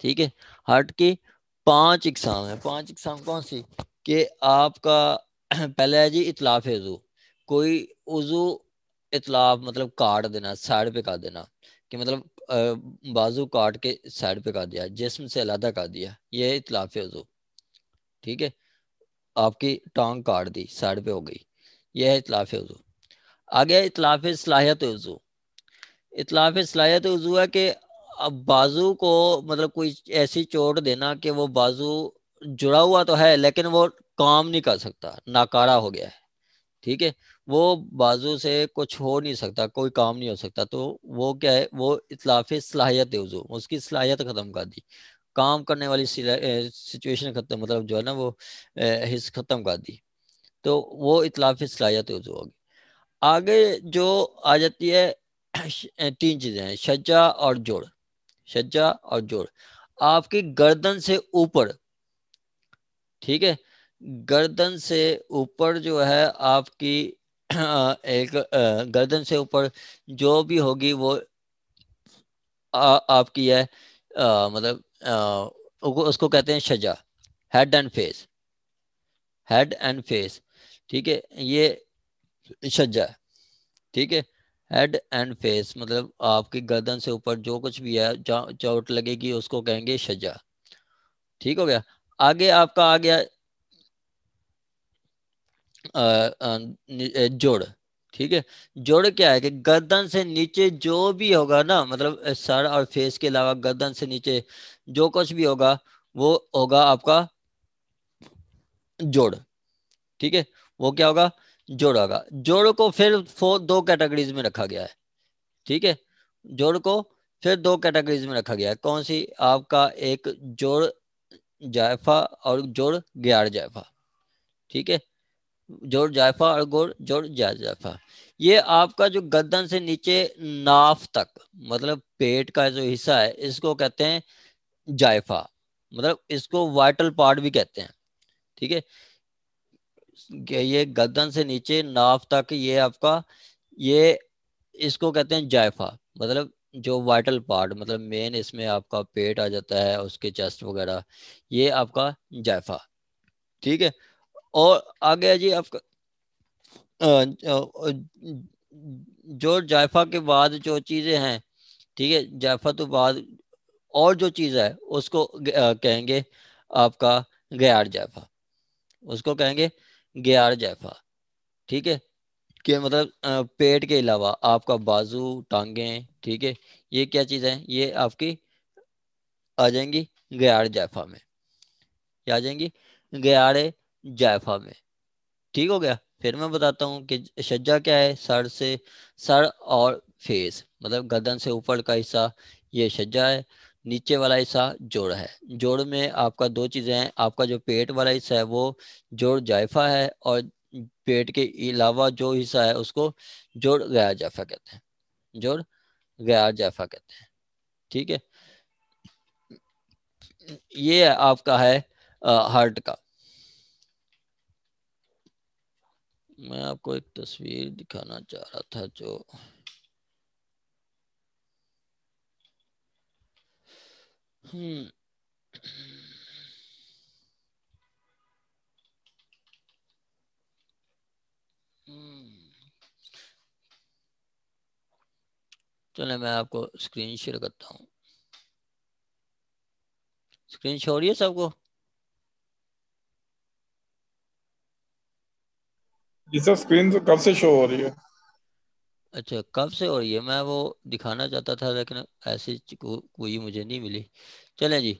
ٹھیک ہے. ہارٹ کی 5 اقسام ہیں. 5 اقسام کون سی؟ کہ آپ کا پہلے ہے جی اتلاف عضو. کوئی عضو اتلاف مطلب کاٹ دینا، سائڈ پہ کاٹ دینا، کہ مطلب بازو کاٹ کے سائڈ پہ کاٹ دیا، جسم سے علیحدہ کاٹ دیا، یہ اتلاف عضو. ٹھیک ہے، آپ کی ٹانگ کاٹ دی، سائڈ پہ ہو گئی، یہ ہے اتلاف عضو. آگے اتلاف صلاحیت عضو. اتلاف صلاحیت عضو ہے کہ اب بازو کو مطلب کوئی ایسی چوٹ دینا کہ وہ بازو جڑا ہوا تو ہے لیکن وہ کام نہیں کر سکتا، ناکارہ ہو گیا ہے. ٹھیک ہے، وہ بازو سے کچھ ہو نہیں سکتا، کوئی کام نہیں ہو سکتا، تو وہ کیا ہے؟ وہ اتلاف صلاحیت عضو، اس کی صلاحیت ختم کر دی، کام کرنے والی سچویشن ختم، مطلب جو ہے نا وہ حص ختم کر دی، تو وہ اتلاف صلاحیت عضو ہوگی. آگے جو آ جاتی ہے 3 چیزیں ہیں، شجا اور جوڑ. شجا اور جوڑ آپ کی گردن سے اوپر. ٹھیک ہے، گردن سے اوپر جو ہے آپ کی ایک گردن سے اوپر جو بھی ہوگی وہ آپ کی ہے مطلب اس کو کہتے ہیں شجا، head and face. Head and face, ٹھیک ہے، یہ شجا ہے. ٹھیک ہے، ہیڈ اینڈ فیس مطلب آپ کی گردن سے اوپر جو کچھ بھی ہے چوٹ لگے گی اس کو کہیں گے شجا. ٹھیک ہو گیا. آگے آپ کا آ گیا جوڑ. ٹھیک ہے، جوڑ کیا ہے کہ گردن سے نیچے جو بھی ہوگا نا، مطلب سر اور فیس کے علاوہ گردن سے نیچے جو کچھ بھی ہوگا وہ ہوگا آپ کا جوڑ. ٹھیک ہے، وہ کیا ہوگا؟ جوڑ ہوگا. جوڑ کو پھر 2 کیٹیگریز میں رکھا گیا ہے. ٹھیک ہے، جوڑ کو پھر 2 کیٹیگریز میں رکھا گیا ہے. کون سی؟ آپ کا ایک جوڑ جائفہ اور جوڑ گیار جائفہ. ٹھیک ہے، جوڑ جائفہ اور جوڑ جائفہ. یہ آپ کا جو گردن سے نیچے ناف تک مطلب پیٹ کا جو حصہ ہے اس کو کہتے ہیں جائفہ، مطلب اس کو وائٹل پارٹ بھی کہتے ہیں. ٹھیک ہے، کہ یہ گردن سے نیچے ناف تک یہ آپ کا یہ اس کو کہتے ہیں جائفہ، مطلب جو وائٹل پارٹ مطلب مین اس میں آپ کا پیٹ آ جاتا ہے، اس کے چیسٹ وغیرہ، یہ آپ کا جائفہ. ٹھیک ہے، اور آگے جی آپ کا جو جائفہ کے بعد جو چیزیں ہیں. ٹھیک ہے، جائفہ تو بعد اور جو چیز ہے اس کو کہیں گے آپ کا گیار جائفہ. اس کو کہیں گے گیار جائفہ. ٹھیک ہے، کہ مطلب پیٹ کے علاوہ آپ کا بازو، ٹانگیں. ٹھیک ہے، یہ کیا چیز ہے؟ یہ آپ کی آ جائیں گی گیار جائفہ میں. کیا آ جائیں گی؟ گیار جائفہ میں. ٹھیک ہو گیا. پھر میں بتاتا ہوں کہ شجا کیا ہے. سر اور فیس مطلب گردن سے اوپر کا حصہ یہ شجا ہے، نیچے والا حصہ جوڑ ہے. جوڑ میں آپ کا 2 چیزیں ہیں، آپ کا جو پیٹ والا حصہ ہے وہ جوڑ جائفہ ہے، اور پیٹ کے علاوہ جو حصہ ہے اس کو جوڑ غیر جائفہ کہتے ہیں. جوڑ غیر جائفہ کہتے ہیں. ٹھیک ہے، یہ آپ کا ہے ہارٹ کا. میں آپ کو ایک تصویر دکھانا چاہ رہا تھا جو چلیں میں آپ کو اسکرین شیئر کرتا ہوں. اسکرین شو ہو رہی ہے سب کو؟ جی سر، اسکرین تو کب سے شو ہو رہی ہے. اچھا، کب سے ہو رہی ہے؟ میں وہ دکھانا چاہتا تھا لیکن ایسی کوئی مجھے نہیں ملی. چلیں جی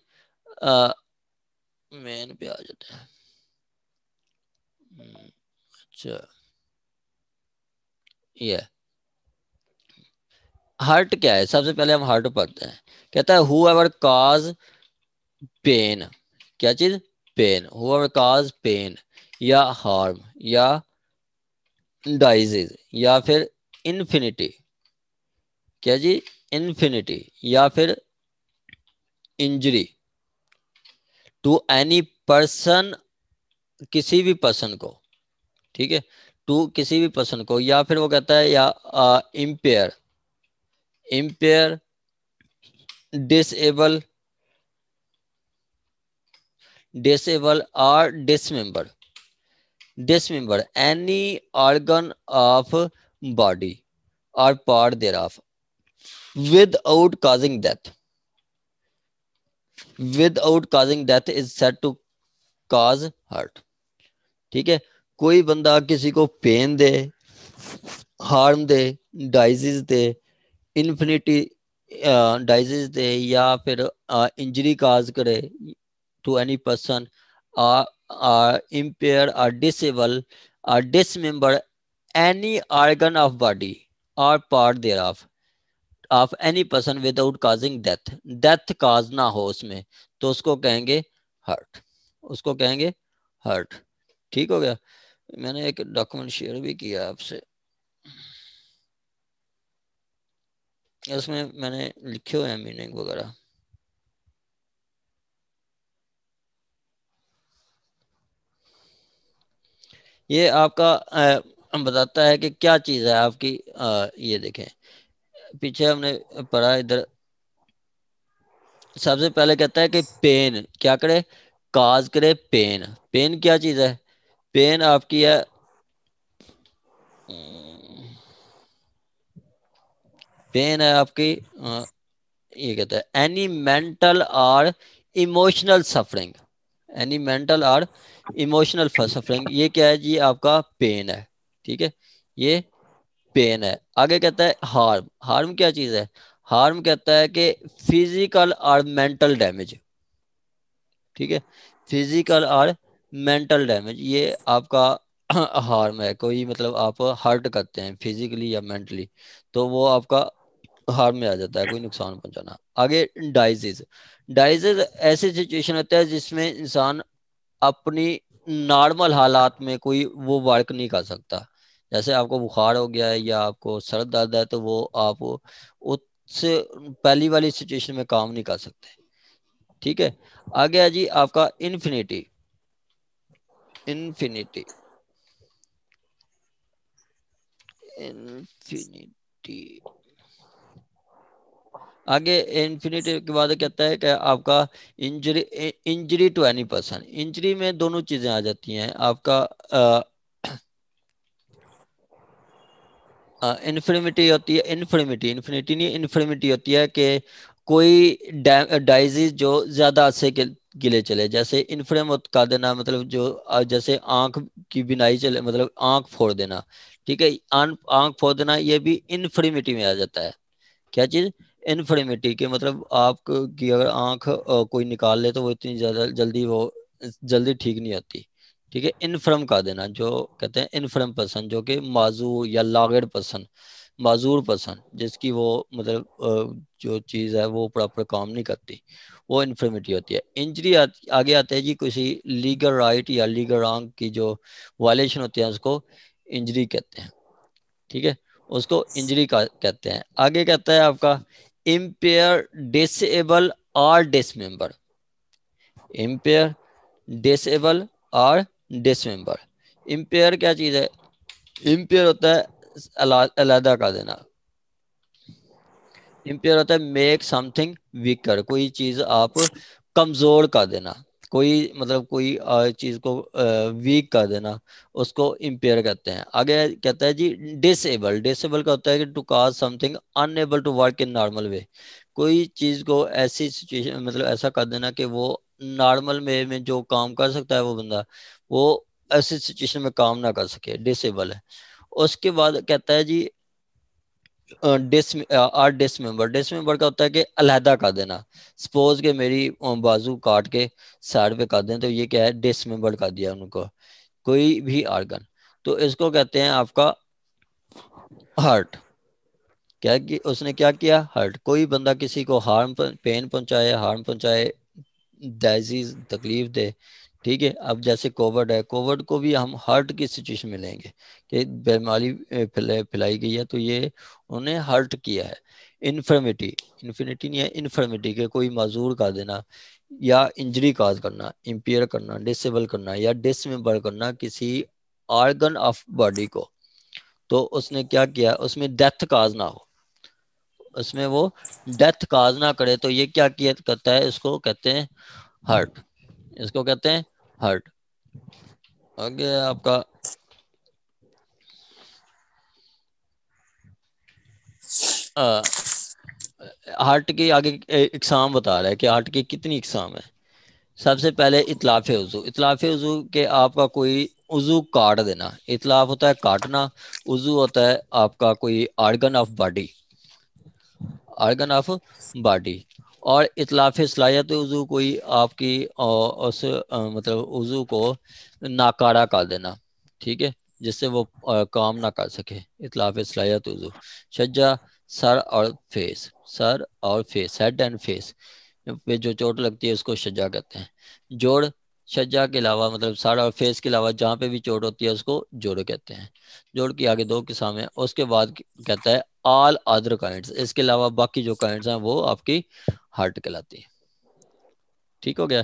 مین پہ آ جاتے ہیں. اچھا، یہ ہارٹ کیا ہے؟ سب سے پہلے ہم ہارٹ پڑھتے ہیں. کہتا ہے ہو ایور کاز پین. کیا چیز؟ Pain. Whoever cause pain یا ہارم یا ڈائزیز یا پھر انفینٹی. کیا جی؟ انفینٹی یا پھر انجری ٹو اینی پرسن، کسی بھی پرسن کو. ٹھیک ہے، ٹو کسی بھی پرسن کو، یا پھر وہ کہتا ہے یا impair disable disable or dismember any organ of body or part thereof without causing death. Without causing death is said to cause hurt. ٹھیک ہے، کوئی بندہ کسی کو پین دے، ہارم دے، ڈائزز دے، انفینٹی ڈائزز دے، یا پھر انجری کاز کرے to any person impaired or disable or dismember any organ of body or part thereof of any person without causing death cause نہ ہو اس میں، تو اس کو کہیں گے ہرٹ، اس کو کہیں گے ہرٹ. ٹھیک ہو گیا. میں نے ایک ڈاکومنٹ شیئر بھی کیا آپ سے، اس میں نے لکھے ہوئے ہیں میننگ وغیرہ. یہ آپ کا بتاتا ہے کہ کیا چیز ہے آپ کی. یہ دیکھیں پیچھے ہم نے پڑھا، ادھر سب سے پہلے کہتا ہے کہ پین کیا کرے، کاز کرے پین. پین کیا چیز ہے؟ پین آپ کی ہے، پین ہے آپ کی، یہ کہتا ہے اینی مینٹل اور ایموشنل سفرنگ. اینی مینٹل اور ایموشنل سفرنگ، یہ کیا ہے جی؟ آپ کا پین ہے. ٹھیک ہے، یہ پین ہے. آگے کہتا ہے ہارم. ہارم کیا چیز ہے؟ ہارم کہتا ہے کہ فزیکل اور مینٹل ڈیمیج. ٹھیک ہے، فزیکل اور مینٹل ڈیمیج، یہ آپ کا ہارم ہے. کوئی مطلب آپ ہرٹ کرتے ہیں فزیکلی یا مینٹلی، تو وہ آپ کا ہارم میں آ جاتا ہے، کوئی نقصان پہنچانا. آگے ڈائزز. ڈائزز ایسی سچویشن ہوتا ہے جس میں انسان اپنی نارمل حالات میں کوئی وہ ورک نہیں کر سکتا. جیسے آپ کو بخار ہو گیا ہے یا آپ کو سر درد ہے، تو وہ آپ اس سے پہلی والی سچویشن میں کام نہیں کر سکتے. ٹھیک ہے، آگے جی آپ کا انفینٹی. انفینٹی آگے انفینٹی کے بعد کہتا ہے کہ آپ کا injury to any person. Injury میں دونوں چیزیں آ جاتی ہیں. آپ کا انفرمیٹی ہوتی ہے، انفرمیٹی نہیں، انفرمیٹی ہوتی ہے کہ کوئی ڈائزیز جو زیادہ عرصے کے لیے چلے. جیسے انفرم کا دینا مطلب جو جیسے آنکھ کی بینائی چلے، مطلب آنکھ پھوڑ دینا. ٹھیک ہے، آنکھ پھوڑ دینا یہ بھی انفرمیٹی میں آ جاتا ہے. کیا چیز؟ انفرمیٹی کے مطلب آپ کی اگر آنکھ کوئی نکال لے تو وہ اتنی زیادہ جلدی ٹھیک نہیں ہوتی. ٹھیک ہے، انفرم کا دینا جو کہتے ہیں انفرم پرسن، جو کہ معذور یا لاغر پرسن، معذور پرسن، جس کی وہ مطلب جو چیز ہے وہ پراپر کام نہیں کرتی، وہ انفرمیٹی ہوتی ہے. انجری آگے آتے ہیں جی کسی لیگل رائٹ یا لیگل رانگ کی جو وائلیشن ہوتی ہے، اس کو انجری کہتے ہیں. ٹھیک ہے، اس کو انجری کہتے ہیں. آگے کہتا ہے آپ کا امپیئر، ڈسیبل اور ڈسممبر. امپیئر، ڈسیبل اور ڈسممبر. امپیئر کیا چیز ہے؟ امپیئر ہوتا ہے علیحدہ کر دینا. امپیئر ہوتا ہے میک سم تھنگ ویکر، کوئی چیز آپ کمزور کر دینا، کوئی مطلب کوئی چیز کو ویک کر دینا، اس کو امپیئر کہتے ہیں. آگے کہتا ہے جی ڈسیبل. ڈسیبل کا ہوتا ہے کہ to cause something unable to work in normal way. کوئی چیز کو ایسی سچویشن مطلب ایسا کر دینا کہ وہ نارمل وے میں جو کام کر سکتا ہے وہ بندہ، وہ ایسی سچویشن میں کام نہ کر سکے، ڈسیبل ہے. اس کے بعد کہتا ہے جی ڈسممبر. ڈسممبر کا ہوتا ہے کہ علیحدہ کر دینا. سپوز کہ میری بازو کاٹ کے سائڈ پہ کر دیں تو یہ کیا ہے؟ ڈسممبر کر دیا ان کو، کوئی بھی آرگن. تو اس کو کہتے ہیں آپ کا ہارٹ. کیا اس نے کیا کیا؟ ہرٹ. کوئی بندہ کسی کو پین پہنچائے، ہارم پہنچائے، ڈائزیز تکلیف دے. ٹھیک ہے، اب جیسے کووڈ ہے، کووڈ کو بھی ہم ہرٹ کی سچویشن میں لیں گے کہ بیماری پھیلائی گئی ہے، تو یہ انہوں نے ہرٹ کیا ہے. انفرمیٹی نہیں ہے، انفرمیٹی کے کوئی معذور کر دینا یا انجری کاز کرنا، امپیئر کرنا، ڈسیبل کرنا یا ڈسممبر کرنا کسی آرگن آف باڈی کو. تو اس نے کیا کیا؟ اس میں ڈیتھ کاز نہ ہو، اس میں وہ ڈیتھ کاز نہ کرے، تو یہ کیا کرتا ہے؟ اس کو کہتے ہیں ہرٹ. اس کو کہتے ہیں ہرٹ. آگے آپ کا ہارٹ کی آگے اقسام بتا رہا ہے کہ ہارٹ کی کتنی اقسام ہے. سب سے پہلے اطلاف عضو. اطلاف عضو کہ آپ کا کوئی عضو کاٹ دینا. اطلاف ہوتا ہے کاٹنا, عضو ہوتا ہے آپ کا کوئی organ of body, organ of body. اور اطلاف صلاحیت عضو کوئی آپ کی اس مطلب عضو کو ناکارہ کر دینا, ٹھیک ہے, جس سے وہ کام نہ کر سکے. اطلاف صلاحیت عضو. شجا سر اور فیس, سر اور فیس, ہیڈ اینڈ فیس پہ جو چوٹ لگتی ہے اس کو شجا کہتے ہیں. جوڑ, شجا کے علاوہ مطلب سر اور فیس کے علاوہ جہاں پہ بھی چوٹ ہوتی ہے اس کو جوڑ کہتے ہیں. جوڑ کی آگے 2 قسم ہیں. اس کے بعد کہتا ہے آل ادر کائنڈس, اس کے علاوہ باقی جو کائنڈس ہیں وہ آپ کی ہارٹ کہلاتی ہیں. ٹھیک ہو گیا.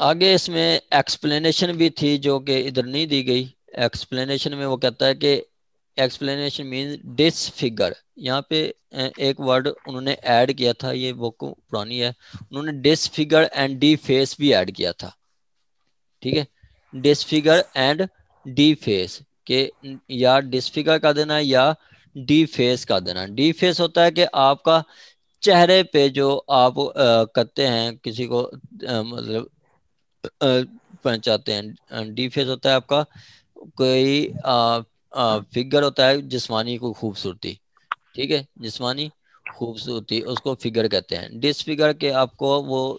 آگے اس میں ایکسپلینیشن بھی تھی جو کہ ادھر نہیں دی گئی. ایکسپلینیشن میں وہ کہتا ہے کہ ایکسپلینیشن مینز ڈس فگر. یہاں پہ ایک ورڈ انہوں نے ایڈ کیا تھا, یہ بک پرانی ہے, انہوں نے ڈس فگر اینڈ ڈی فیس بھی ایڈ کیا تھا. ٹھیک ہے, ڈس فگر اینڈ ڈی فیس, کہ یا ڈس فگر کا دینا یا ڈی فیس کا دینا. ڈی فیس ہوتا ہے کہ آپ کا چہرے پہ جو آپ کرتے ہیں کسی کو مطلب پہنچاتے ہیں. ڈی فیس ہوتا ہے آپ کا کوئی فگر ہوتا ہے جسمانی کوئی خوبصورتی, ٹھیک ہے, جسمانی خوبصورتی اس کو فگر کہتے ہیں. ڈس فگر کے آپ کو وہ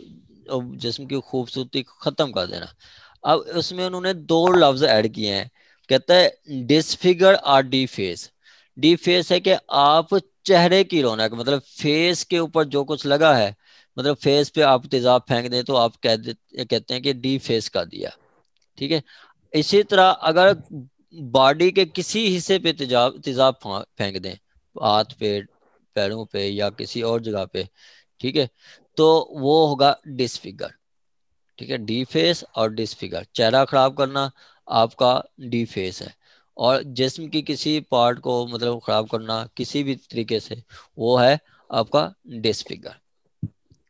جسم کی خوبصورتی ختم کر دینا. اب اس میں انہوں نے 2 لفظ ایڈ کیے ہیں. کہتا ہے ڈس فگر اور ڈی فیس. ڈی فیس ہے کہ آپ چہرے کی رونق, مطلب فیس کے اوپر جو کچھ لگا ہے, مطلب فیس پہ آپ تیزاب پھینک دیں تو آپ کہتے ہیں کہ ڈی فیس کا دیا. ٹھیک ہے. اسی طرح اگر باڈی کے کسی حصے پہ تیزاب پھینک دیں, ہاتھ پہ, پیروں پہ یا کسی اور جگہ پہ, ٹھیک ہے, تو وہ ہوگا ڈس فگر. ٹھیک ہے, ڈی فیس اور ڈس فگر. چہرہ خراب کرنا آپ کا ڈی فیس ہے, اور جسم کی کسی پارٹ کو مطلب خراب کرنا کسی بھی طریقے سے وہ ہے آپ کا ڈس فگر.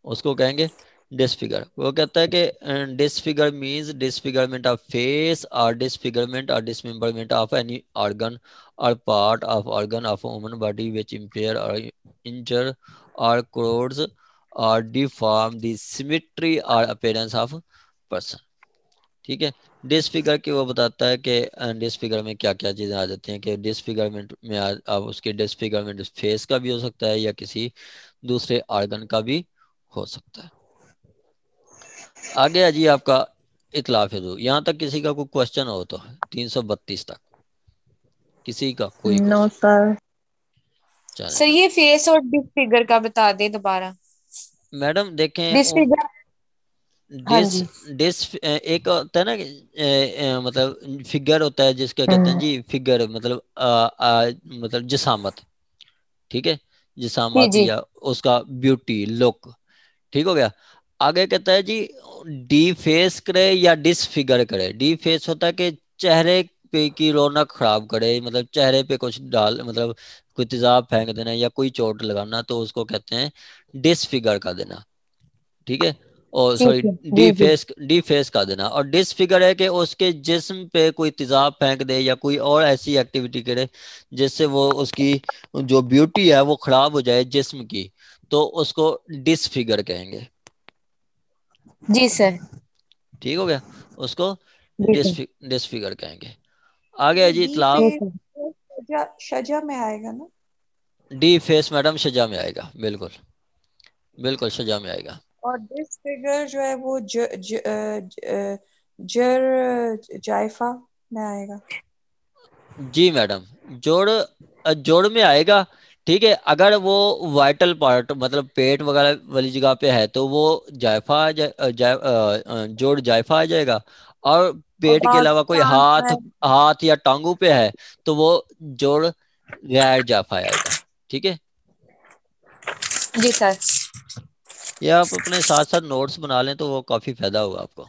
اس کو کہیں گے ڈس فگر. وہ کہتا ہے کہ disfigure means disfigurement of face or disfigurement or dismemberment of any organ or part of organ of human body which impair or injure or corrodes or deform the symmetry or appearance of person. ٹھیک ہے. ڈس figure کے وہ بتاتا ہے کہ ڈس figure میں کیا کیا چیزیں آ جاتی ہیں, کہ ڈس فگرمنٹ میں آپ اس کی ڈس فگرمنٹ فیس کا بھی ہو سکتا ہے یا کسی دوسرے آرگن کا بھی ہو سکتا ہے. آگے ہے جی آپ کا اطلاف عضو. یہاں تک کسی کا کوئی کوشچن ہو تو 332 تک کسی کا کوئی نو کوشچن سر. چلیں. سر یہ فیس اور ڈس فگر کا بتا دیں دوبارہ. میڈم دیکھیں ڈس فگر, ہاں ڈس جی. ڈس ایک ہوتا ہے نا کہ مطلب فگر ہوتا ہے جس کا کہتے ہیں جی فگر مطلب جسامت, ٹھیک ہے, جی جسامت جی یا اس کا بیوٹی لک. ٹھیک ہو گیا. آگے کہتا ہے جی ڈی فیس کرے یا ڈس فگر کرے. ڈی فیس ہوتا ہے کہ چہرے پہ کی رونق خراب کرے, مطلب چہرے پہ کچھ ڈال مطلب کوئی تیزاب پھینک دینا یا کوئی چوٹ لگانا, تو اس کو کہتے ہیں ڈس فگر کا دینا. ٹھیک ہے, اور سوری ٹھیک ہے. ڈی جی جی فیس ڈی فیس کا دینا. اور ڈس فگر ہے کہ اس کے جسم پہ کوئی تیزاب پھینک دے یا کوئی اور ایسی ایکٹیویٹی کرے جس سے وہ اس کی جو بیوٹی ہے وہ خراب ہو جائے جسم کی, تو اس کو ڈس فگر کہیں گے. جی سر. ٹھیک ہو گیا, اس کو جی سر. ڈس فگر کہیں گے. آگے جی ڈی اطلاع. ٹھیک فیس ہے. شجا میں آئے گا نا. ڈی فیس میڈم شجا میں آئے گا, بالکل بالکل شجا میں آئے گا. اور ڈس فگر جو ہے وہ جر جائفہ میں آئے گا. جی میڈم جوڑ میں آئے گا. ٹھیک ہے, اگر وہ وائٹل پارٹ مطلب پیٹ وغیرہ والی جگہ پہ ہے تو وہ جائفہ جوڑ جائفہ آ جائے گا. اور اور پیٹ کے علاوہ باقی کوئی ہاتھ یا ٹانگوں پہ ہے تو وہ جوڑ غیر جائفہ آئے گا. ٹھیک ہے, جی سر. یہ آپ اپنے ساتھ ساتھ نوٹس بنا لیں تو وہ کافی فائدہ ہوگا آپ کو.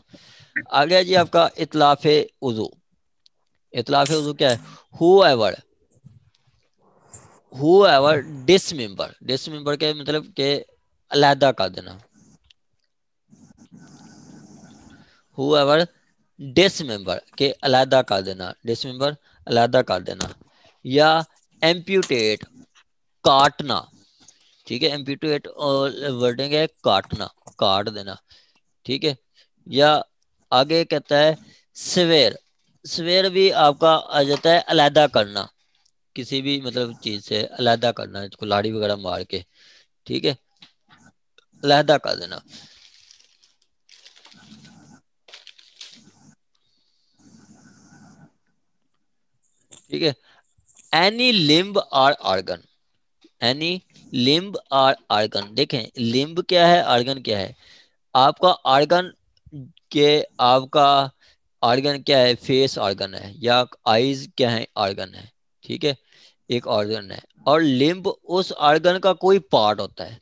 آگے جی آپ کا اطلاف عضو. اطلاف عضو کیا ہے؟ ڈس ممبر کے مطلب کہ علیحدہ کر دینا. whoever dismember کہ علیحدہ کر دینا, dismember علیحدہ کر دینا, یا amputate کاٹنا, ٹھیک ہے, amputate ورڈنگ ہے کاٹنا, کاٹ دینا, ٹھیک ہے. یا آگے کہتا ہے سویر, سویر بھی آپ کا آ جاتا ہے علیحدہ کرنا, کسی بھی مطلب چیز سے علیحدہ کرنا, کلاڑی وغیرہ مار کے, ٹھیک ہے, علیحدہ کر دینا. ٹھیک ہے. اینی لمب اور آرگن, اینی لمب اور آرگن, دیکھیں لمب کیا ہے, آرگن کیا ہے. آپ کا آرگن کہ آپ کا آرگن کیا ہے, فیس آرگن ہے, یا آئیز کیا ہے, آرگن ہے, ٹھیک ہے, ایک آرگن ہے. اور لمب اس آرگن کا کوئی پارٹ ہوتا ہے,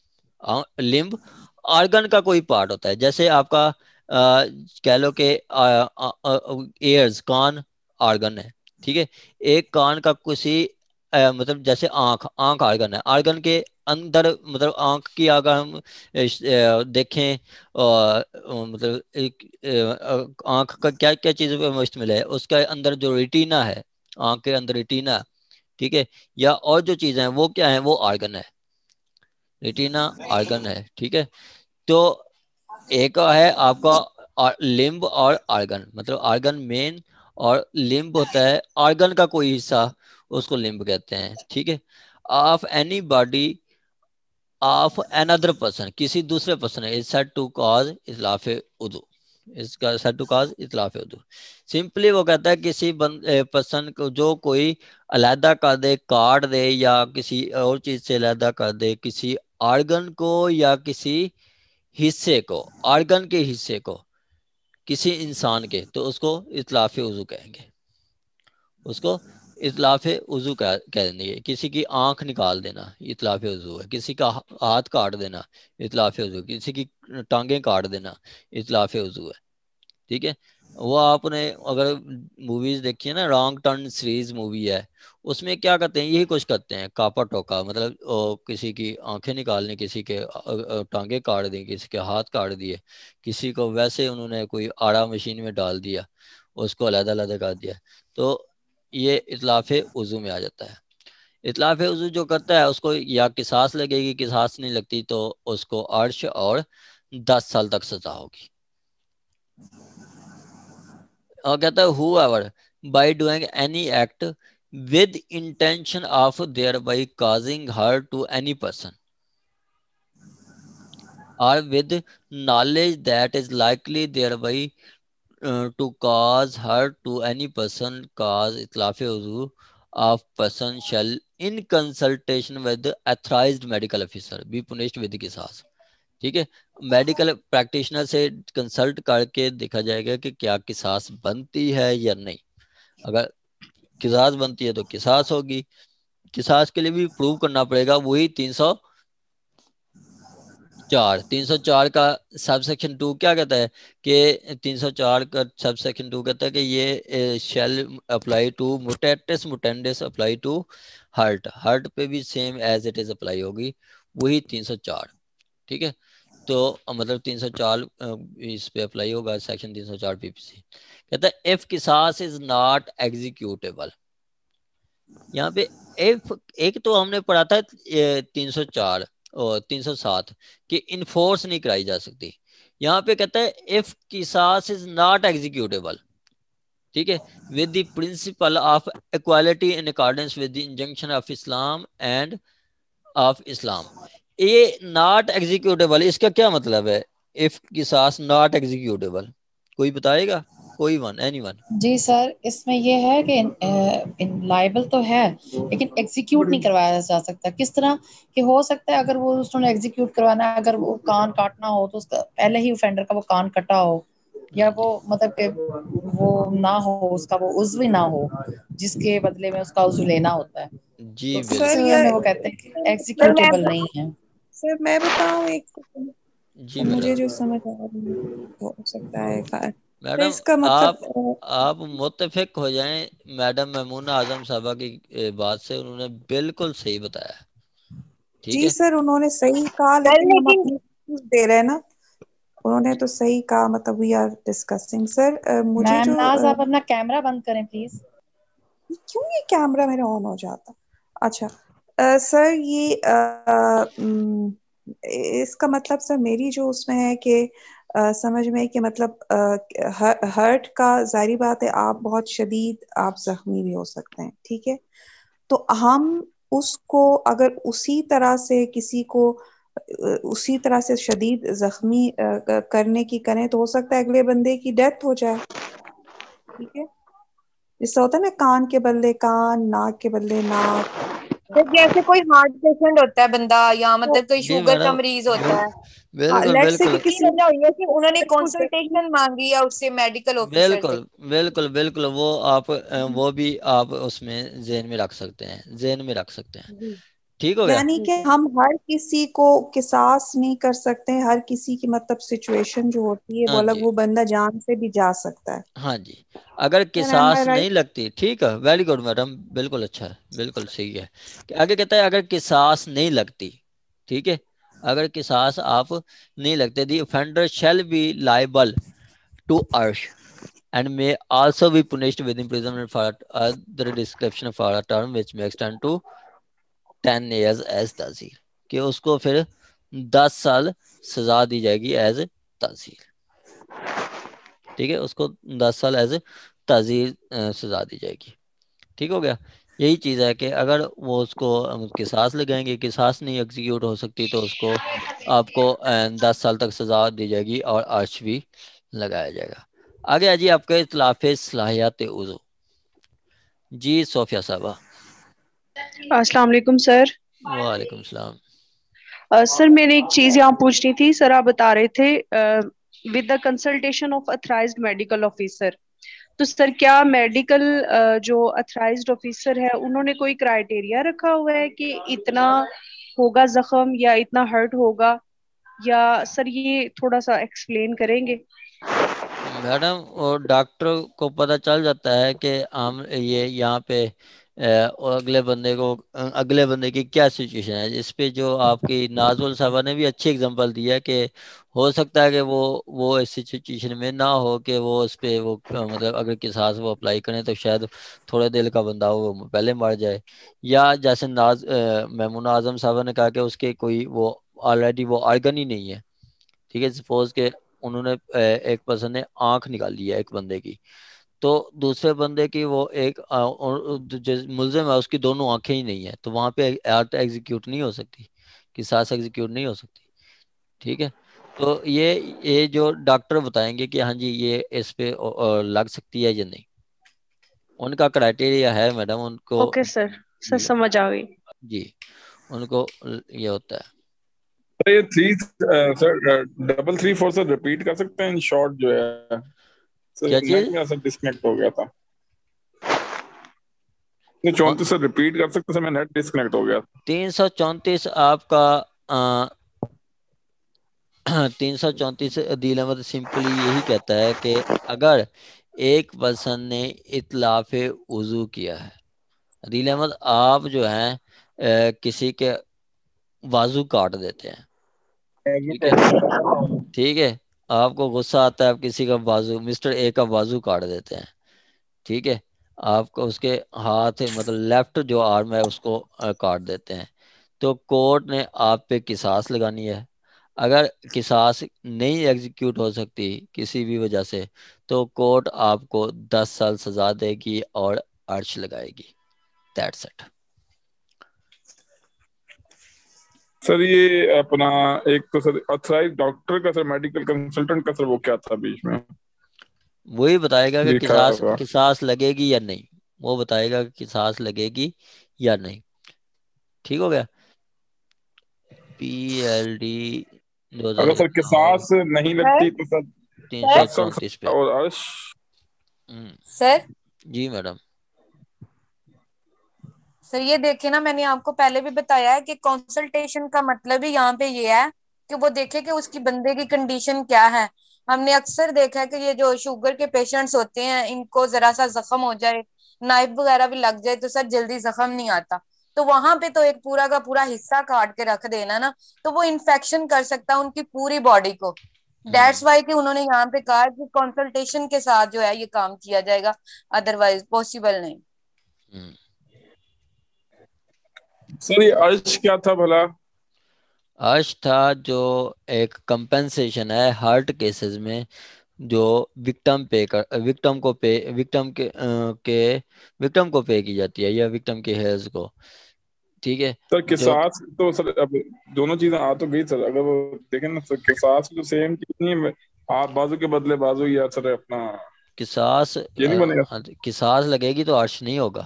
لمب آرگن کا کوئی پارٹ ہوتا ہے. جیسے آپ کا کہہ لو کہ ایئرز, کان آرگن ہے, ٹھیک ہے, ایک کان کا کسی مطلب جیسے آنکھ, آنکھ آرگن ہے, آرگن کے اندر مطلب آنکھ کی اگر ہم دیکھیں مطلب ایک آنکھ کا کیا کیا چیزوں پہ مشتمل ہے, اس کے اندر جو ریٹینا ہے, آنکھ کے اندر ریٹینا, ٹھیک ہے, یا اور جو چیزیں ہیں وہ کیا ہیں, وہ آرگن ہے, ریٹینا آرگن ہے, ٹھیک ہے. تو ایک ہے آپ کا لمب اور آرگن, مطلب آرگن مین اور لمب ہوتا ہے آرگن کا کوئی حصہ, اس کو لمب کہتے ہیں, ٹھیک ہے. Of any body of another person, کسی دوسرے پرسن ہے, is said to cause اطلاف عضو, اس کا said to cause اطلاف عضو. سمپلی وہ کہتا ہے کسی پرسن کو جو کوئی علیحدہ کر دے, کاٹ دے, یا کسی اور چیز سے علیحدہ کر دے کسی آرگن کو یا کسی حصے کو, آرگن کے حصے کو کسی انسان کے, تو اس کو اطلاف عضو کہیں گے, اس کو اطلاف عضو کہہ دیں گے. کسی کی آنکھ نکال دینا اطلاف عضو ہے, کسی کا ہاتھ کاٹ دینا اطلاف عضو, کسی کی ٹانگیں کاٹ دینا اطلاف عضو ہے, ٹھیک ہے. وہ آپ نے اگر موویز دیکھی ہے نا, رانگ ٹرن سیریز مووی ہے, اس میں کیا کرتے ہیں, یہی کچھ کرتے ہیں, کاپا ٹوکا, مطلب کسی کی آنکھیں نکالنے, کسی کے ٹانگیں کاٹ دی, کسی کے ہاتھ کاٹ دیے, کسی کو ویسے انہوں نے کوئی آڑا مشین میں ڈال دیا, اس کو علیحدہ علیحدہ کر دیا, تو یہ اطلاف عضو میں آ جاتا ہے. اطلاف عضو جو کرتا ہے اس کو یا قصاص لگے گی, قصاص نہیں لگتی تو اس کو عرش اور 10 سال تک سزا ہوگی. اور کہتا ہے whoever by doing any act with intention of thereby causing hurt to any person or with knowledge that is likely thereby to cause hurt to any person cause اطلاف عضو of person shall in consultation with the authorized medical officer be punished with قصاص, ٹھیک ہے. Medical practitioner سے consult کر کے دیکھا جائے گا کہ کیا قصاص بنتی ہے یا نہیں. اگر قصاص بنتی ہے تو قصاص ہوگی. قصاص کے لیے بھی پروو کرنا پڑے گا وہی 304 کا سب سیکشن 2 کیا کہتا ہے کہ 304 کا سب سیکشن 2 کہتا ہے کہ یہ shall apply to mutatis mutandis apply to hurt, hurt پہ بھی same as it is apply ہوگی, وہی 304, ٹھیک ہے. تو مطلب 304 اس پہ اپلائی ہوگا, سیکشن 304 پی پی سی کہتا ہے if قصاص is not executable. یہاں پہ ایک تو ہم نے پڑھا تھا 304 اور 307 کہ انفورس نہیں کرائی جا سکتی. یہاں پہ کہتا ہے if قصاص is not executable, ٹھیک ہے, with the principle of equality in accordance with the injunction of Islam and of Islam. یہ ناٹ ایگزیکیوٹیبل, اس کا کیا مطلب ہے, if قصاص ناٹ ایگزیکیوٹیبل, کوئی بتائے گا, کوئی ون, اینی ون. جی سر, اس میں یہ ہے کہ لائبل تو ہے لیکن ایگزیکیوٹ نہیں کروایا جا سکتا. کس طرح کہ ہو سکتا ہے اگر وہ اس نے ایگزیکیوٹ کروانا ہے, اگر وہ کان کاٹنا ہو تو اس کا پہلے ہی اوفینڈر کا وہ کان کٹا ہو, یا وہ مطلب کہ وہ نہ ہو, اس کا وہ عضو ہی نہ ہو جس کے بدلے میں اس کا عضو لینا ہوتا ہے, جی تو اس سر بالکل. میں وہ کہتے ہیں کہ ایگزیکیوٹیبل نہیں ہے. سر میں بتاؤں ایک سیکنڈ, جی بیٹا. مجھے جو سمجھ آ رہی ہے ہو سکتا ہے تو میڈم اس کا مطلب آپ متفق ہو جائیں میڈم میمونہ اعظم صاحبہ کی بات سے, انہوں نے بالکل صحیح بتایا, ٹھیک جی ہے. سر انہوں نے صحیح کہا, لیکن ہم اپنی دے رہے ہیں نا. انہوں نے تو صحیح کہا, مطلب وی آر ڈسکسنگ. سر مجھے میم جو ناز آپ اپنا کیمرہ بند کریں پلیز. کیوں یہ کیمرہ میرا آن ہو جاتا؟ اچھا سر, یہ اس کا مطلب سر میری جو اس میں ہے کہ سمجھ میں کہ مطلب ہرٹ کا ظاہری بات ہے, آپ بہت شدید آپ زخمی بھی ہو سکتے ہیں, ٹھیک ہے. تو ہم اس کو اگر اسی طرح سے کسی کو اسی طرح سے شدید زخمی کرنے کی کریں تو ہو سکتا ہے اگلے بندے کی ڈیتھ ہو جائے, ٹھیک ہے. جس سے ہوتا ہے نا کان کے بدلے کان, ناک کے بدلے ناک. جیسے کوئی ہارٹ پیشنٹ ہوتا ہے بندہ, یا تو مطلب کوئی جی شوگر کا میڈم, مریض ہوتا ہے, بالکل لیٹ سے بالکل کہ کسی وجہ ہوئی ہے کہ انہوں نے کو کنسلٹیشن مانگی ہے اس سے میڈیکل آفیسر سے. بالکل بالکل بالکل وہ آپ وہ بھی آپ اس میں ذہن میں رکھ سکتے ہیں, ذہن میں رکھ سکتے ہیں. جی. ٹھیک ہو گیا. یعنی کہ ہم ہر کسی کو قصاص نہیں کر سکتے, ہر کسی کی مطلب سچویشن جو ہوتی ہے وہ ہاں الگ, جی, وہ بندہ جان سے بھی جا سکتا ہے. ہاں جی, اگر Am I قصاص right? نہیں لگتی, ٹھیک ہے, ویری گڈ میڈم, بالکل اچھا ہے, بالکل صحیح ہے. آگے کہتا ہے اگر قصاص نہیں لگتی, ٹھیک ہے, اگر قصاص آپ نہیں لگتے, دی offender shall be liable to arsh and may also be punished with imprisonment for the description for a term which may extend to 10 years as تعزیر, کہ اس کو پھر 10 سال سزا دی جائے گی ایز تعزیر. ٹھیک ہے, اس کو 10 سال ایز تعزیر سزا دی جائے گی. ٹھیک ہو گیا. یہی چیز ہے کہ اگر وہ اس کو قصاص لگائیں گے, قصاص نہیں ایگزیکیوٹ ہو سکتی, تو اس کو آپ کو 10 سال تک سزا دی جائے گی اور عرش بھی لگایا جائے گا. آگے آجیے آپ کا اطلاف صلاحیت عضو. جی صوفیہ صاحبہ. السلام علیکم سر. وعلیکم السلام. سر میں نے ایک چیز یہاں پوچھنی تھی. سر آپ بتا رہے تھے with the consultation of authorised medical officer, تو سر کیا میڈیکل جو اتھرائزڈ آفیسر ہے انہوں نے کوئی کرائٹیریا رکھا ہوا ہے کہ اتنا ہوگا زخم یا اتنا ہرٹ ہوگا, یا سر یہ تھوڑا سا ایکسپلین کریں گے؟ میڈم وہ ڈاکٹر کو پتہ چل جاتا ہے کہ ہم یہ یہاں پہ اگلے بندے کی کیا سچویشن ہے. اس پہ جو آپ کی نازول صاحبہ نے بھی اچھی اگزامپل دی ہے کہ ہو سکتا ہے کہ وہ اس سچویشن میں نہ ہو کہ وہ اس پہ وہ مطلب اگر قصاص وہ اپلائی کریں تو شاید تھوڑے دل کا بندہ وہ پہلے مر جائے, یا جیسے میمونہ اعظم صاحبہ نے کہا کہ اس کے کوئی وہ آلریڈی وہ آرگن ہی نہیں ہے. ٹھیک ہے, سپوز کہ انہوں نے ایک پرسن نے آنکھ نکالی ہے ایک بندے کی, تو دوسرے بندے کی وہ ایک ملزم ہے اس کی دونوں آنکھیں ہی نہیں ہیں, تو وہاں پہ ایگزیکیوٹ نہیں ہو سکتی, قصاص ایگزیکیوٹ نہیں ہو سکتی. ٹھیک ہے, تو یہ جو ڈاکٹر بتائیں گے کہ ہاں جی یہ اس پہ لگ سکتی ہے یا نہیں, ان کا کرائٹیریا ہے میڈم, ان کو. اوکے سر, سر جی سمجھ آ گئی. جی, ان کو یہ ہوتا ہے. یہ 3 سے ریپیٹ کر سکتے ہیں ان شارٹ جو ہے سر, کیا چیز؟ نیٹ میں ایسا ڈسکنیکٹ ہو گیا تھا. 34 سے ریپیٹ کر سکتے ہیں, میں نیٹ ڈسکنیکٹ ہو گیا تھا. 334 آپ کا 334 عدیل احمد سمپلی یہی کہتا ہے کہ اگر ایک پرسن نے اطلاف وضو کیا ہے, عدیل احمد آپ جو ہیں کسی کے بازو کاٹ دیتے ہیں, ٹھیک ہے, ٹھیک ہے, آپ کو غصہ آتا ہے, آپ کسی کا بازو مسٹر اے کا بازو کاٹ دیتے ہیں, ٹھیک ہے, آپ کو اس کے ہاتھ مطلب لیفٹ جو آرم ہے اس کو کاٹ دیتے ہیں, تو کورٹ نے آپ پہ قصاص لگانی ہے. اگر قصاص نہیں ایگزیکیوٹ ہو سکتی کسی بھی وجہ سے, تو کورٹ آپ کو 10 سال سزا دے گی اور عرش لگائے گی. That's it. سر یہ اپنا ایک تو سر اتھرائز ڈاکٹر کا سر, میڈیکل کنسلٹنٹ کا سر, وہ کیا تھا بیچ میں وہی بتائے گا کہ لکھا ہوا؟ قصاص لگے گی یا نہیں, وہ بتائے گا کہ قصاص لگے گی یا نہیں. ٹھیک ہو گیا. PLD اگر سر 2000 اور قصاص نہیں لگتی تو سر 334 پہ. اور عرش. سر جی میڈم. سر یہ دیکھیں نا, میں نے آپ کو پہلے بھی بتایا ہے کہ کنسلٹیشن کا مطلب ہی یہاں پہ یہ ہے کہ وہ دیکھے کہ اس کی بندے کی کنڈیشن کیا ہے. ہم نے اکثر دیکھا ہے کہ یہ جو شوگر کے پیشنٹس ہوتے ہیں ان کو ذرا سا زخم ہو جائے, نائف وغیرہ بھی لگ جائے, تو سر جلدی زخم نہیں آتا, تو وہاں پہ تو ایک پورا کا پورا حصہ کاٹ کے رکھ دینا نا, تو وہ انفیکشن کر سکتا ہے ان کی پوری باڈی کو. دیٹس وائی کہ انہوں نے یہاں پہ کہا کہ کنسلٹیشن کے ساتھ جو ہے یہ کام کیا جائے گا, ادروائز پاسبل نہیں. سر یہ عرش کیا تھا بھلا؟ عرش تھا جو ایک کمپنسیشن ہے ہارٹ کیسز میں جو وکٹم کو پے کی جاتی ہے یا وکٹم کے ہیئرز کو. ٹھیک ہے سر جو قصاص تو سر اب دونوں چیزیں آ تو گئی سر, اگر وہ دیکھیں نا سر قصاص تو سیم چیز نہیں ہے, آپ بازو کے بدلے بازو یا سر اپنا قصاص یہ نہیں بنے گا. قصاص لگے گی تو عرش نہیں ہوگا.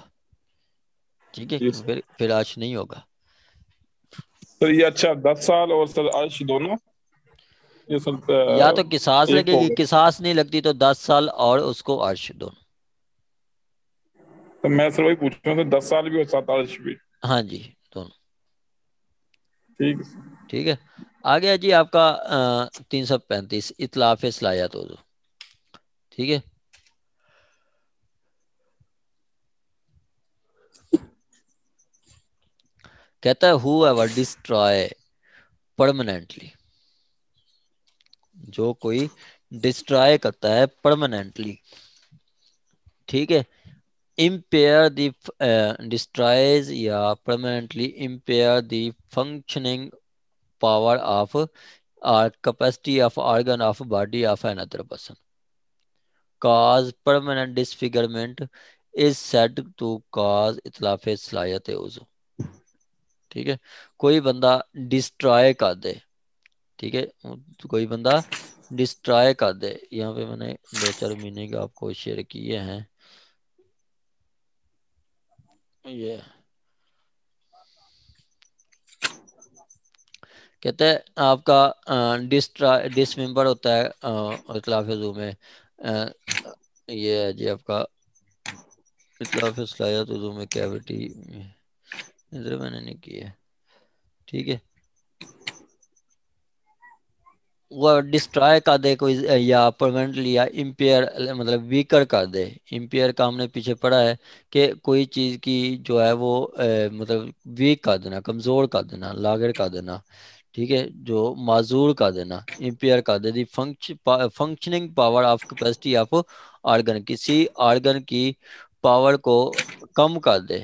ٹھیک ہے, جی سر. پھر عرش نہیں ہوگا. سر یہ اچھا 10 سال اور سر عرش دونوں یہ سر یا تو قصاص ایک لگے ہو گی, گئے. قصاص نہیں لگتی تو 10 سال اور اس کو عرش دونوں. تو میں سر وہی پوچھ رہا ہوں سر 10 سال بھی اور 7 عرش بھی. ہاں جی دونوں. ٹھیک ہے سر. ٹھیک ہے, آ گیا جی آپ کا 335 اطلاف صلاحیت وضو. ٹھیک ہے, کہتا ہے who ever destroy permanently, جو کوئی ڈسٹرائے کرتا ہے پرماننٹلی. ٹھیک ہے, امپیئر دی ڈسٹرائز یا permanently impair the functioning power of capacity of organ of body of another person, cause permanent disfigurement is said to cause اطلاف صلاحیت عضو. ٹھیک ہے, کوئی بندہ ڈسٹرائے کر دے. ٹھیک ہے, کوئی بندہ ڈسٹرائے کر دے. یہاں پہ میں نے 2-4 میننگ آپ کو شیئر کیے ہیں. یہ کہتے ہیں آپ کا ڈسممبر ہوتا ہے اطلاف عضو میں. یہ ہے جی آپ کا اطلاف صلاحیت عضو میں کیوٹی ادھر میں نے نہیں کی ہے. ٹھیک ہے, وہ ڈسٹرائے کر دے کوئی یا پرماننٹلی یا امپیئر مطلب ویکر کر دے. امپیئر کا ہم نے پیچھے پڑھا ہے کہ کوئی چیز کی جو ہے وہ مطلب ویک کر دینا, کمزور کر دینا, لاغر کر دینا. ٹھیک ہے, جو معذور کر دینا, امپیئر کر دے the functioning power of capacity of organ, کسی آرگن کی پاور کو کم کر دے.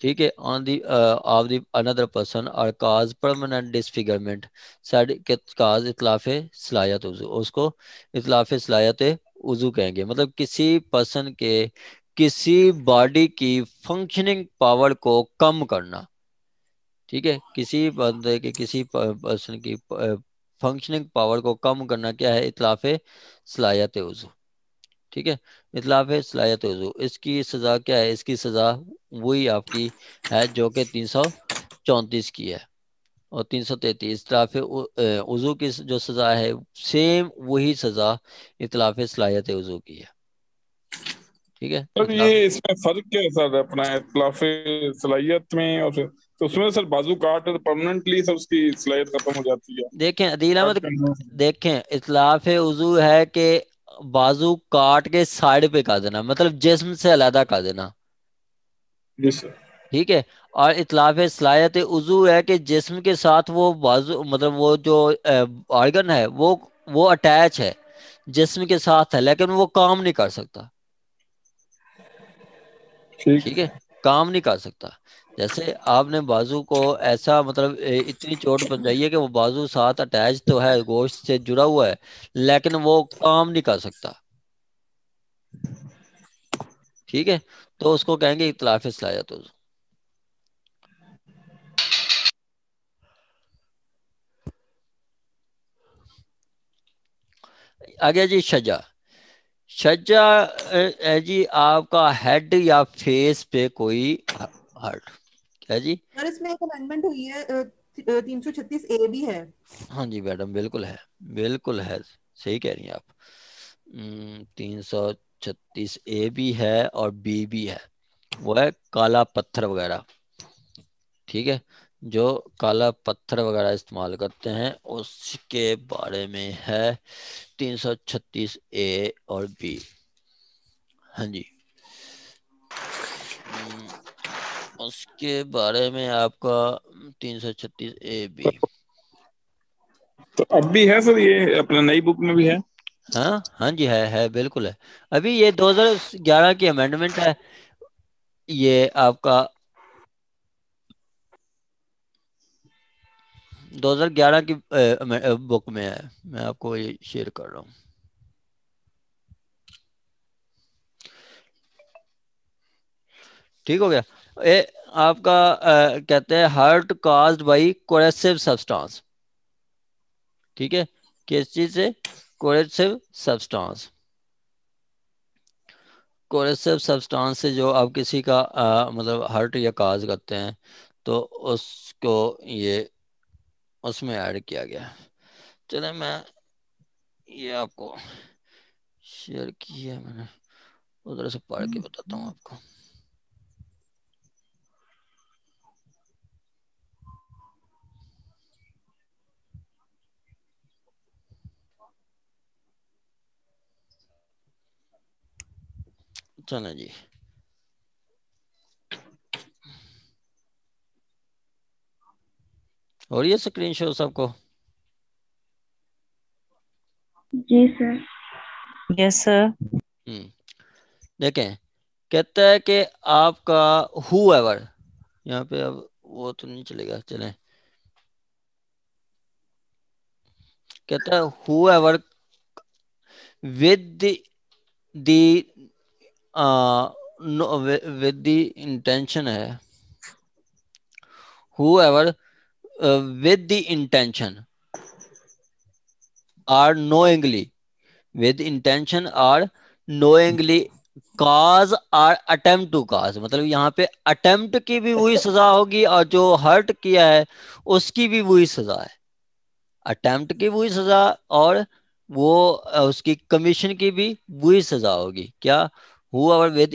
ٹھیک ہے, آن دی آف دی اندر پرسن اور کاز پرماننٹ ڈسفیگرمنٹ سیڈ کے کاز اطلاف صلاحیت عضو, اس کو اطلاف صلاحیت عضو کہیں گے. مطلب کسی پرسن کے کسی باڈی کی فنکشننگ پاور کو کم کرنا. ٹھیک ہے, کسی بندے کے کسی پرسن کی فنکشننگ پاور کو کم کرنا کیا ہے, اطلاف صلاحیت عضو. ٹھیک ہے, اطلاف صلاحیت عضو, اس کی سزا کیا ہے, اس کی سزا وہی آپ کی ہے جو کہ 334 کی ہے اور 333. اطلاف عضو کی جو سزا ہے سیم وہی سزا اطلاف صلاحیت عضو کی ہے. ٹھیک ہے, سر یہ اس میں فرق کیا ہے سر اپنا اطلاف صلاحیت میں اور تو اس میں سر بازو کاٹ پرماننٹلی سر اس کی صلاحیت ختم ہو جاتی ہے. دیکھیں عدیل احمد, دیکھیں اطلاف عضو ہے کہ بازو کاٹ کے سائڈ پہ کر دینا, مطلب جسم سے علیحدہ کر دینا. جی سر. ٹھیک ہے, اور اطلاف صلاحیت عضو ہے کہ جسم کے ساتھ وہ بازو مطلب وہ جو آرگن ہے وہ اٹیچ ہے, جسم کے ساتھ ہے, لیکن وہ کام نہیں کر سکتا. ٹھیک ہے, کام نہیں کر سکتا. جیسے آپ نے بازو کو ایسا مطلب اتنی چوٹ پہنچائی ہے کہ وہ بازو ساتھ اٹیچ تو ہے, گوشت سے جڑا ہوا ہے, لیکن وہ کام نہیں کر سکتا. ٹھیک ہے, تو اس کو کہیں گے اطلاف صلاحیت عضو. آگے جی شجا. شجا ہے جی آپ کا ہیڈ یا فیس پہ کوئی ہرٹ. کیا جی سر اس میں ایک امینڈمنٹ ہوئی ہے 336 بھی ہے. ہاں جی میڈم بالکل ہے, بالکل ہے, صحیح کہہ رہی ہیں آپ. 336 بھی ہے اور بھی ہے, وہ ہے کالا پتھر وغیرہ. ٹھیک ہے, جو کالا پتھر وغیرہ استعمال کرتے ہیں اس کے بارے میں ہے 336 اور بھی. ہاں جی, اس کے بارے میں آپ کا 336 بھی. تو اب بھی ہے سر یہ اپنے نئی بک میں بھی ہے؟ ہاں جی ہے بالکل ہے. ابھی یہ 2011 کی امینڈمنٹ ہے, یہ آپ کا 2011 کی بک میں ہے, میں آپ کو یہ شیئر کر رہا ہوں. ٹھیک ہو گیا. آپ کا کہتے ہیں ہارٹ کازڈ بائی کوریسو سبسٹانس. ٹھیک ہے, کس چیز سے؟ کوریسو سبسٹانس. کوریسو سبسٹانس سے جو آپ کسی کا مطلب ہارٹ یا کاز کرتے ہیں تو اس کو یہ اس میں ایڈ کیا گیا. چلیں میں یہ آپ کو شیئر کی ہے میں نے, ادھر سے پڑھ کے بتاتا ہوں آپ کو. چلیں جی, اور یہ اسکرین شاٹ سب کو؟ جی سر. یس سر. دیکھیں کہتا ہے کہ آپ کا ہو ایور, یہاں پہ اب وہ تو نہیں چلے گا, چلیں کہتا ہے ہو ایور with the intention ہے, whoever with the intention or knowingly, with intention or knowingly cause or attempt to cause, مطلب یہاں پہ attempt کی بھی وہی سزا ہوگی اور جو hurt کیا ہے اس کی بھی وہی سزا ہے. attempt کی وہی سزا اور وہ اس کی کمیشن کی بھی وہی سزا ہوگی. کیا؟ whoever with